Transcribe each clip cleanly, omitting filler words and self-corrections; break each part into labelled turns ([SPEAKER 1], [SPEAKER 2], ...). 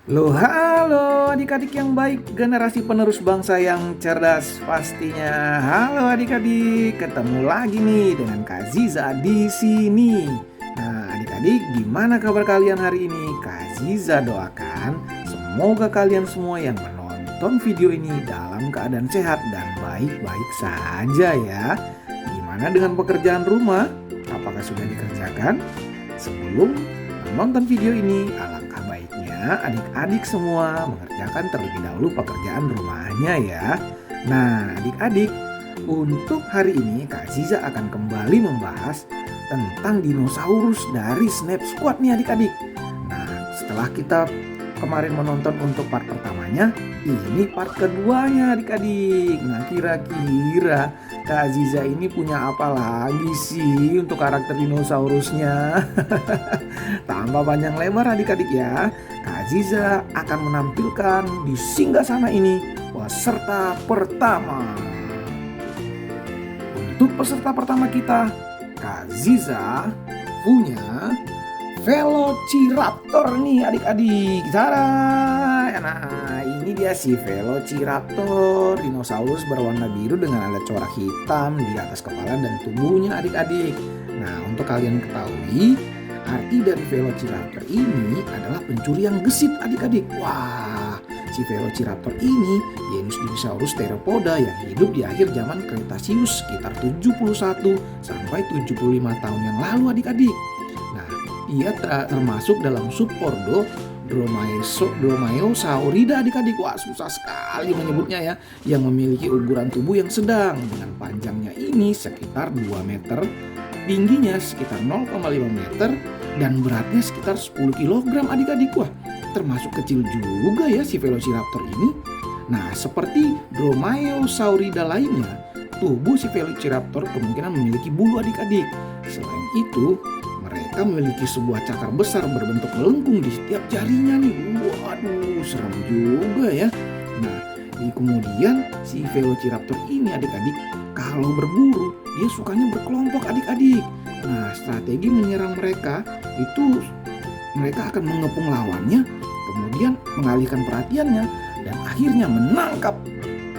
[SPEAKER 1] Halo adik-adik yang baik, generasi penerus bangsa yang cerdas pastinya. Halo adik-adik, ketemu lagi nih dengan Kak Ziza di sini. Nah, adik-adik, gimana kabar kalian hari ini? Kak Ziza doakan semoga kalian semua yang menonton video ini dalam keadaan sehat dan baik-baik saja ya. Gimana dengan pekerjaan rumah? Apakah sudah dikerjakan? Sebelum menonton video ini, alangkah baiknya adik-adik semua mengerjakan terlebih dahulu pekerjaan rumahnya ya. Nah, adik-adik, untuk hari ini Kak Ziza akan kembali membahas tentang dinosaurus dari Snap Squad nih adik-adik. Nah, setelah kita kemarin menonton untuk part pertamanya, ini part keduanya adik-adik. Nah, kira-kira Kak Ziza ini punya apa lagi sih untuk karakter dinosaurusnya? Tanpa panjang lebar adik-adik ya, Kak Ziza akan menampilkan di singgasana ini peserta pertama. Untuk peserta pertama kita, Kak Ziza punya Velociraptor nih adik-adik. Tada! Nah, ini dia si Velociraptor, dinosaurus berwarna biru dengan ada corak hitam di atas kepala dan tubuhnya adik-adik. Nah, untuk kalian ketahui, arti dari Velociraptor ini adalah pencuri yang gesit adik-adik. Wah, si Velociraptor ini genus dinosaurus theropoda yang hidup di akhir zaman Kretasius sekitar 71 sampai 75 tahun yang lalu adik-adik. Nah, ia termasuk dalam subordo Dromaeosaurida adik-adik. Wah, susah sekali menyebutnya ya. Yang memiliki ukuran tubuh yang sedang dengan panjangnya ini sekitar 2 meter, tingginya sekitar 0,5 meter, dan beratnya sekitar 10 kg adik-adik. Wah, termasuk kecil juga ya si Velociraptor ini. Nah, seperti Dromaeosaurida lainnya, tubuh si Velociraptor kemungkinan memiliki bulu adik-adik. Selain itu, mereka memiliki sebuah cakar besar berbentuk melengkung di setiap jarinya nih. Waduh, serem juga ya. Nah, kemudian si Velociraptor ini adik-adik kalau berburu dia sukanya berkelompok adik-adik. Nah, strategi menyerang mereka itu mereka akan mengepung lawannya, kemudian mengalihkan perhatiannya dan akhirnya menangkap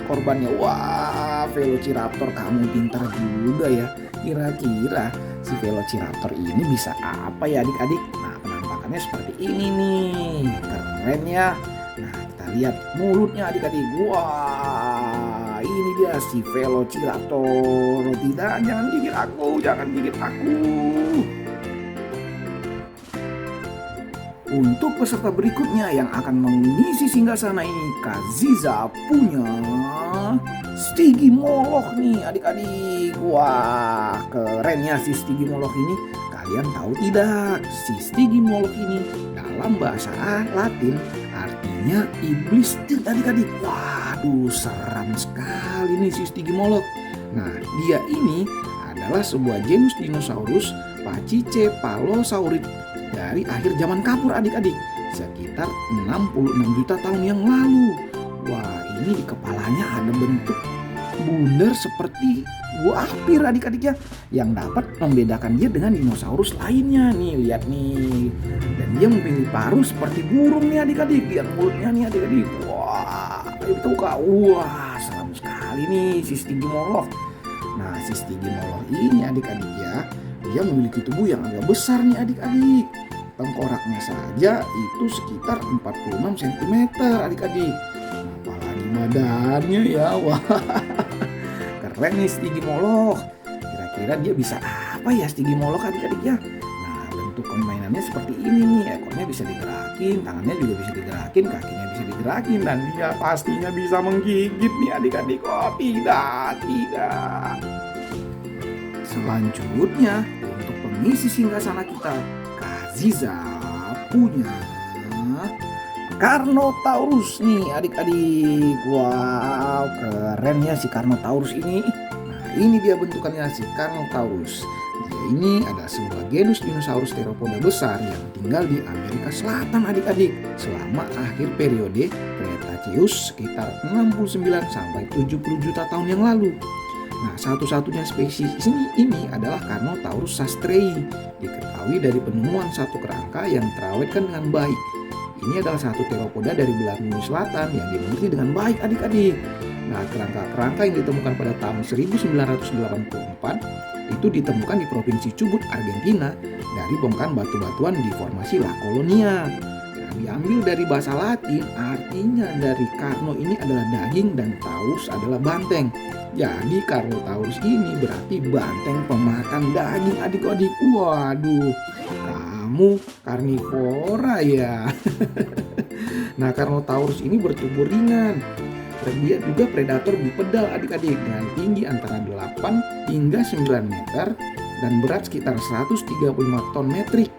[SPEAKER 1] korbannya. Wah, Velociraptor kamu pintar juga ya. Kira-kira si Velociraptor ini bisa apa ya adik-adik? Nah, penampakannya seperti ini nih. Keren ya. Nah, kita lihat mulutnya adik-adik. Wah, ini dia si Velociraptor. Tidak, jangan gigit aku, jangan gigit aku. Untuk peserta berikutnya yang akan mengisi singgasana ini, Kak Ziza punya Stygimoloch nih adik-adik. Wah, keren ya si Stygimoloch ini. Kalian tahu tidak, si Stygimoloch ini dalam bahasa Latin artinya iblis adik-adik. Waduh, seram sekali nih si Stygimoloch. Nah, dia ini adalah sebuah genus dinosaurus Pachycephalosaurid dari akhir zaman kapur adik-adik, sekitar 66 juta tahun yang lalu. Wah, ini di kepalanya ada bentuk bundar seperti buah ampir adik-adik ya, yang dapat membedakan dia dengan dinosaurus lainnya nih. Lihat nih, dan dia memiliki paruh seperti burung nih adik-adik. Lihat mulutnya nih adik-adik. Wah, itu kak, wah seram sekali nih si Stygimoloch. Nah, si Stygimoloch ini adik-adik ya, dia memiliki tubuh yang agak besar nih adik-adik. Tengkoraknya saja itu sekitar 46 cm adik-adik. Apalagi badannya ya. Wah, keren nih Stygimoloch. Kira-kira dia bisa apa ya Stygimoloch adik-adik ya? Nah, bentuk permainannya seperti ini nih. Ekornya bisa digerakin, tangannya juga bisa digerakin, kakinya bisa digerakin, dan dia pastinya bisa menggigit nih adik-adik. Oh, tidak. Selanjutnya, untuk pengisi singgasana kita, Kak Ziza punya Carnotaurus nih adik-adik. Wow, keren ya si Carnotaurus ini. Nah, ini dia bentukannya si Carnotaurus. Dia ini adalah sebuah genus dinosaurus theropoda besar yang tinggal di Amerika Selatan adik-adik selama akhir periode Cretaceous sekitar 69 sampai 70 juta tahun yang lalu. Nah, satu-satunya spesies ini adalah Carnotaurus sastrei. Diketahui dari penemuan satu kerangka yang terawetkan dengan baik. Ini adalah satu teropoda dari belahan bumi selatan yang dimengerti dengan baik adik-adik. Nah, kerangka-kerangka yang ditemukan pada tahun 1984 itu ditemukan di Provinsi Chubut, Argentina dari bongkahan batu-batuan di formasi La Colonia. Nah, diambil dari bahasa Latin, artinya dari Carno ini adalah daging dan Taurus adalah banteng. Jadi Carnotaurus ini berarti banteng pemakan daging adik-adik. Waduh, kamu karnivora ya. Nah, Carnotaurus ini bertubuh ringan. Dia juga predator bipedal adik-adik dengan tinggi antara 8 hingga 9 meter dan berat sekitar 135 ton metrik.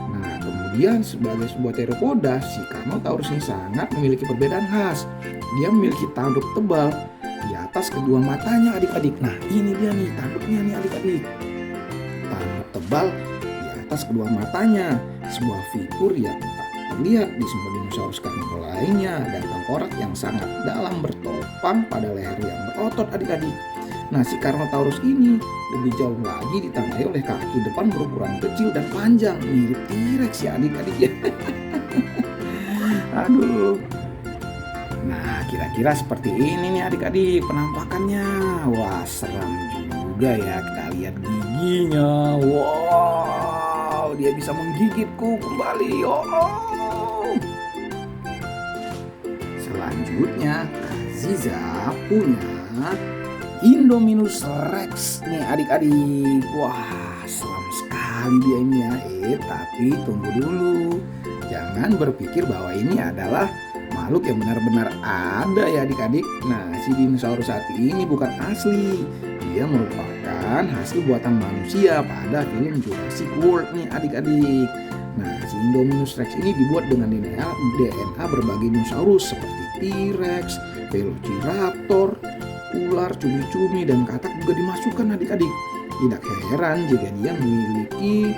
[SPEAKER 1] Nah, kemudian sebagai sebuah teropoda, si Carnotaurus ini sangat memiliki perbedaan khas. Dia memiliki tanduk tebal di atas kedua matanya adik-adik. Nah, ini dia nih tanduknya nih adik-adik. Tanduk tebal di atas kedua matanya, sebuah fitur yang tak terlihat di semua dinosaurus karnivora lainnya, dan tengkorak yang sangat dalam bertopang pada leher yang berotot adik-adik. Nah, si Carnotaurus ini lebih jauh lagi ditandai oleh kaki depan berukuran kecil dan panjang mirip T-Rex ya adik-adik ya. Aduh. Nah, kira-kira seperti ini nih adik-adik penampakannya. Wah, seram juga ya. Kita lihat giginya. Wow, dia bisa menggigitku kembali. Oh. Selanjutnya, Aziza punya Indominus Rex nih adik-adik. Wah, seram sekali dia ini ya. Tapi tunggu dulu. Jangan berpikir bahwa ini adalah makhluk yang benar-benar ada ya adik-adik. Nah, si dinosaurus saat ini bukan asli. Dia merupakan hasil buatan manusia pada film Jurassic World nih adik-adik. Nah, si Indominus Rex ini dibuat dengan DNA berbagai dinosaurus seperti T-Rex, Velociraptor, ular, cumi-cumi, dan katak juga dimasukkan adik-adik. Tidak heran jika dia memiliki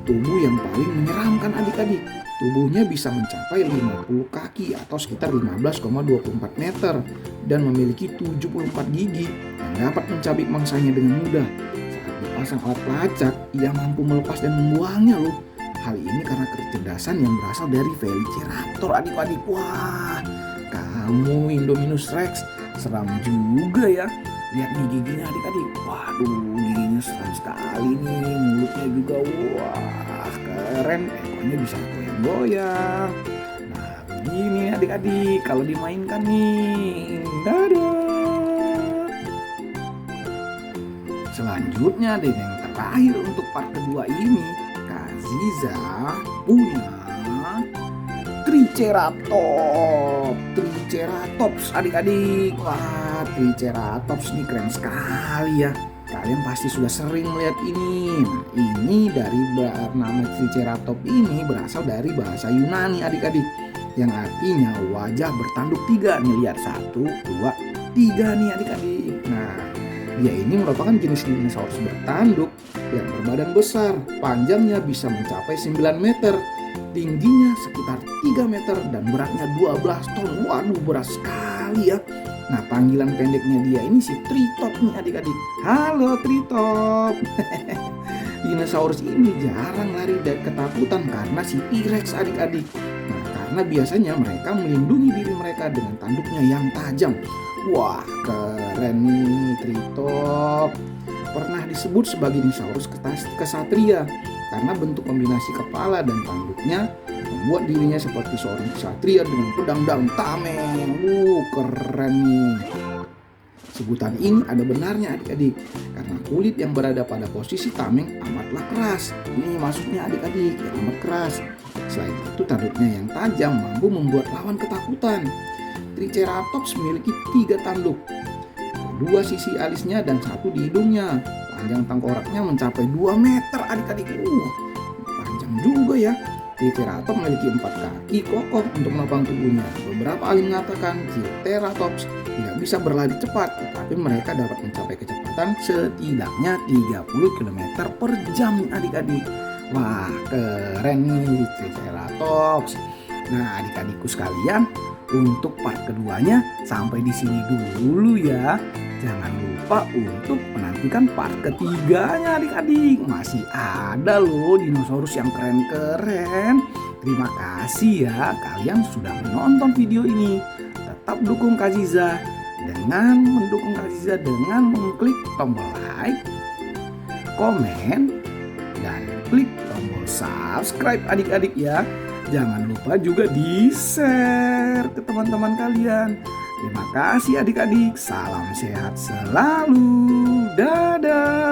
[SPEAKER 1] tubuh yang paling menyeramkan adik-adik. Tubuhnya bisa mencapai 50 kaki atau sekitar 15,24 meter dan memiliki 74 gigi yang dapat mencabik mangsanya dengan mudah. Saat dipasang alat pelacak, ia mampu melepas dan membuangnya loh. Hal ini karena kecerdasan yang berasal dari Velociraptor adik-adik. Wah, kamu Indominus Rex seram juga ya. Lihat nih giginya adik-adik. Waduh, giginya seram sekali nih. Mulutnya juga wah keren. Ekornya bisa goyang-goyang. Nah, begini adik-adik kalau dimainkan nih. Dadah. Selanjutnya deh yang terakhir untuk part kedua ini, Kaziza punya Triceratops adik-adik. Wah, Triceratops ini keren sekali ya. Kalian pasti sudah sering melihat ini. Nah, ini dari nama Triceratops ini berasal dari bahasa Yunani adik-adik, yang artinya wajah bertanduk tiga. Nih lihat 1, 2, 3 nih adik-adik. Nah, dia ini merupakan jenis dinosaurus bertanduk yang berbadan besar. Panjangnya bisa mencapai 9 meter. Tingginya sekitar 3 meter dan beratnya 12 ton. Waduh, berat sekali ya. Nah, panggilan pendeknya dia ini si Tritop nih adik-adik. Halo Tritop. Dinosaurus ini jarang lari dari ketakutan karena si T-Rex adik-adik. Nah, karena biasanya mereka melindungi diri mereka dengan tanduknya yang tajam. Wah, keren nih Tritop. Pernah disebut sebagai dinosaurus kesatria karena bentuk kombinasi kepala dan tanduknya membuat dirinya seperti seorang ksatria dengan pedang dan tameng. Keren nih. Sebutan ini ada benarnya adik-adik, karena kulit yang berada pada posisi tameng amatlah keras. Ini maksudnya adik-adik, yang amat keras. Selain itu tanduknya yang tajam mampu membuat lawan ketakutan. Triceratops memiliki 3 tanduk, 2 sisi alisnya dan 1 di hidungnya. Panjang tengkoraknya mencapai 2 meter adik-adik. Panjang juga ya. Triceratops memiliki 4 kaki kokoh untuk menopang tubuhnya. Beberapa ahli mengatakan Triceratops tidak bisa berlari cepat, tetapi mereka dapat mencapai kecepatan setidaknya 30 km per jam adik-adik. Wah, keren nih Triceratops. Nah, adik-adikku sekalian, untuk part keduanya sampai di sini dulu ya. Jangan lupa untuk menantikan part ketiganya adik-adik. Masih ada loh dinosaurus yang keren-keren. Terima kasih ya kalian sudah menonton video ini. Tetap dukung Kak Ziza dengan mengklik tombol like, komen, dan klik tombol subscribe adik-adik ya. Jangan lupa juga di-share ke teman-teman kalian. Terima kasih adik-adik. Salam sehat selalu. Dadah.